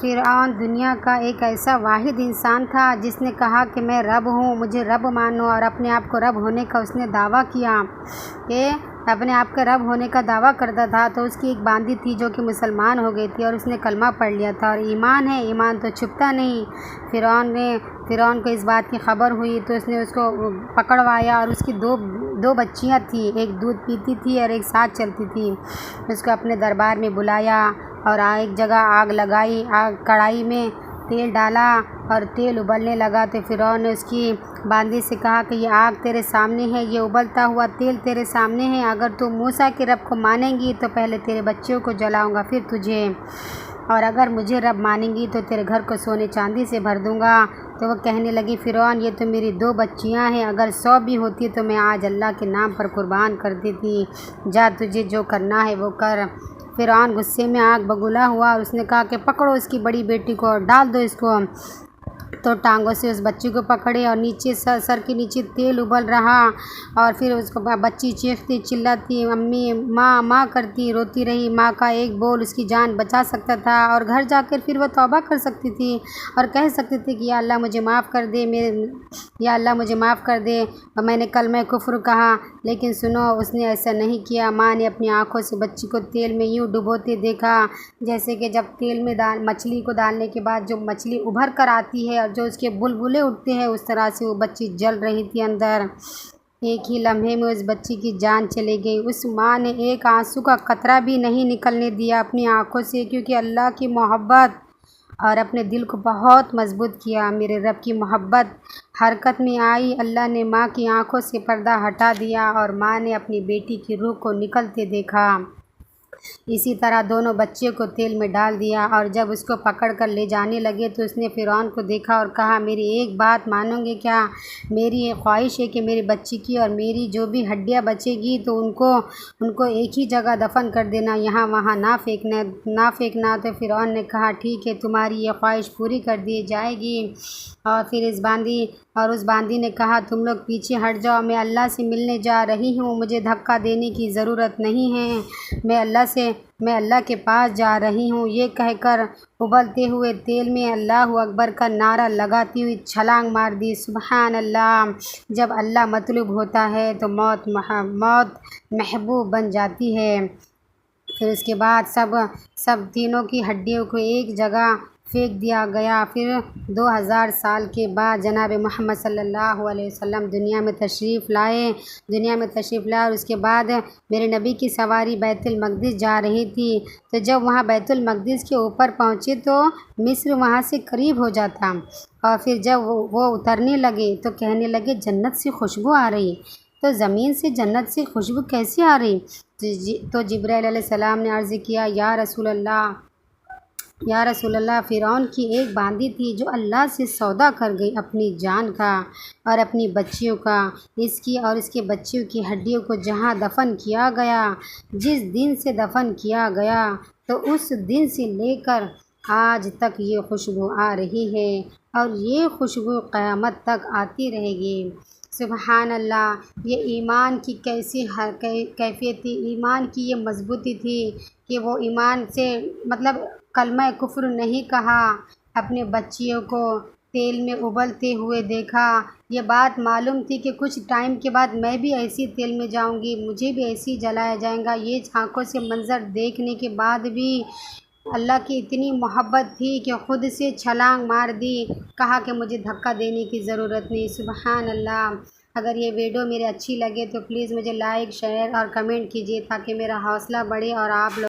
فرعون دنیا کا ایک ایسا واحد انسان تھا جس نے کہا کہ میں رب ہوں، مجھے رب مانو، اور اپنے آپ کو رب ہونے کا اس نے دعویٰ کیا کہ اپنے آپ کے رب ہونے کا دعویٰ کرتا تھا۔ تو اس کی ایک باندی تھی جو کہ مسلمان ہو گئی تھی اور اس نے کلمہ پڑھ لیا تھا، اور ایمان ہے، ایمان تو چھپتا نہیں۔ فرعون کو اس بات کی خبر ہوئی تو اس نے اس کو پکڑوایا، اور اس کی دو بچیاں تھیں، ایک دودھ پیتی تھی اور ایک ساتھ چلتی تھی۔ اس کو اپنے دربار میں بلایا اور ایک جگہ آگ لگائی، کڑھائی میں تیل ڈالا اور تیل ابلنے لگا تو فرعون نے اس کی باندی سے کہا کہ یہ آگ تیرے سامنے ہے، یہ ابلتا ہوا تیل تیرے سامنے ہے، اگر تو موسیٰ کے رب کو مانیں گی تو پہلے تیرے بچوں کو جلاؤں گا پھر تجھے، اور اگر مجھے رب مانیں گی تو تیرے گھر کو سونے چاندی سے بھر دوں گا۔ تو وہ کہنے لگی فرعون یہ تو میری 2 بچیاں ہیں، اگر 100 بھی ہوتی تو میں آج اللہ کے نام پر قربان کر دیتی، جا تجھے جو کرنا ہے وہ کر۔ فرعون غصے میں آگ بگولا ہوا اور اس نے کہا کہ پکڑو اس کی بڑی بیٹی کو اور ڈال دو اس کو۔ تو ٹانگوں سے اس بچی کو پکڑے اور نیچے سر کے نیچے تیل ابل رہا، اور پھر اس کو بچی چیختی چلاتی امی ماں ماں کرتی روتی رہی۔ ماں کا ایک بول اس کی جان بچا سکتا تھا، اور گھر جا کر پھر وہ توبہ کر سکتی تھی اور کہہ سکتی تھی کہ یا اللہ مجھے معاف کر دے، یا اللہ مجھے معاف کر دے، اور میں نے کلمہ کفر کہا۔ لیکن سنو، اس نے ایسا نہیں کیا۔ ماں نے اپنی آنکھوں سے بچی کو تیل میں یوں ڈبوتے دیکھا جیسے کہ جب تیل میں مچھلی کو ڈالنے کے بعد جو مچھلی ابھر کر آتی ہے اور جو اس کے بلبلے اٹھتے ہیں، اس طرح سے وہ بچی جل رہی تھی اندر۔ ایک ہی لمحے میں اس بچی کی جان چلی گئی۔ اس ماں نے ایک آنسو کا قطرہ بھی نہیں نکلنے دیا اپنی آنکھوں سے، کیونکہ اللہ کی محبت اور اپنے دل کو بہت مضبوط کیا۔ میرے رب کی محبت حرکت میں آئی، اللہ نے ماں کی آنکھوں سے پردہ ہٹا دیا اور ماں نے اپنی بیٹی کی روح کو نکلتے دیکھا۔ اسی طرح دونوں بچے کو تیل میں ڈال دیا، اور جب اس کو پکڑ کر لے جانے لگے تو اس نے فرعون کو دیکھا اور کہا میری ایک بات مانو گے کیا؟ میری ایک خواہش ہے کہ میری بچی کی اور میری جو بھی ہڈیاں بچے گی تو ان کو ایک ہی جگہ دفن کر دینا، یہاں وہاں نہ پھینکنا۔ تو فرعون نے کہا ٹھیک ہے، تمہاری یہ خواہش پوری کر دی جائے گی۔ اور پھر اس باندی نے کہا تم لوگ پیچھے ہٹ جاؤ، میں اللہ سے ملنے جا رہی ہوں، مجھے دھکا دینے کی ضرورت نہیں ہے، میں اللہ کے پاس جا رہی ہوں۔ یہ کہہ کر ابلتے ہوئے تیل میں اللہ اکبر کا نعرہ لگاتی ہوئی چھلانگ مار دی۔ سبحان اللہ! جب اللہ مطلوب ہوتا ہے تو موت محبوب بن جاتی ہے۔ پھر اس کے بعد سب تینوں کی ہڈیوں کو ایک جگہ پھینک دیا گیا۔ پھر 2000 سال کے بعد جناب محمد صلی اللہ علیہ وسلم دنیا میں تشریف لائے اور اس کے بعد میرے نبی کی سواری بیت المقدس جا رہی تھی۔ تو جب وہاں بیت المقدس کے اوپر پہنچے تو مصر وہاں سے قریب ہو جاتا، اور پھر جب وہ اترنے لگے تو کہنے لگے جنت سے خوشبو آ رہی۔ تو زمین سے جنت سے خوشبو کیسے آ رہی؟ تو جبرائیل علیہ السلام نے عرض کیا یا رسول اللہ، فرعون کی ایک باندی تھی جو اللہ سے سودا کر گئی اپنی جان کا اور اپنی بچیوں کا، اس کی اور اس کے بچیوں کی ہڈیوں کو جہاں دفن کیا گیا، جس دن سے دفن کیا گیا تو اس دن سے لے کر آج تک یہ خوشبو آ رہی ہے، اور یہ خوشبو قیامت تک آتی رہے گی۔ سبحان اللہ! یہ ایمان کی کیسی کیفیت تھی، ایمان کی یہ مضبوطی تھی کہ وہ ایمان سے کلمہ کفر نہیں کہا، اپنے بچیوں کو تیل میں ابلتے ہوئے دیکھا۔ یہ بات معلوم تھی کہ کچھ ٹائم کے بعد میں بھی ایسی تیل میں جاؤں گی، مجھے بھی ایسی جلایا جائے گا۔ یہ آنکھوں سے منظر دیکھنے کے بعد بھی اللہ کی اتنی محبت تھی کہ خود سے چھلانگ مار دی، کہا کہ مجھے دھکا دینے کی ضرورت نہیں۔ سبحان اللہ! اگر یہ ویڈیو میرے اچھی لگے تو پلیز مجھے لائک، شیئر اور کمنٹ کیجیے تاکہ میرا حوصلہ بڑھے اور آپ لوگ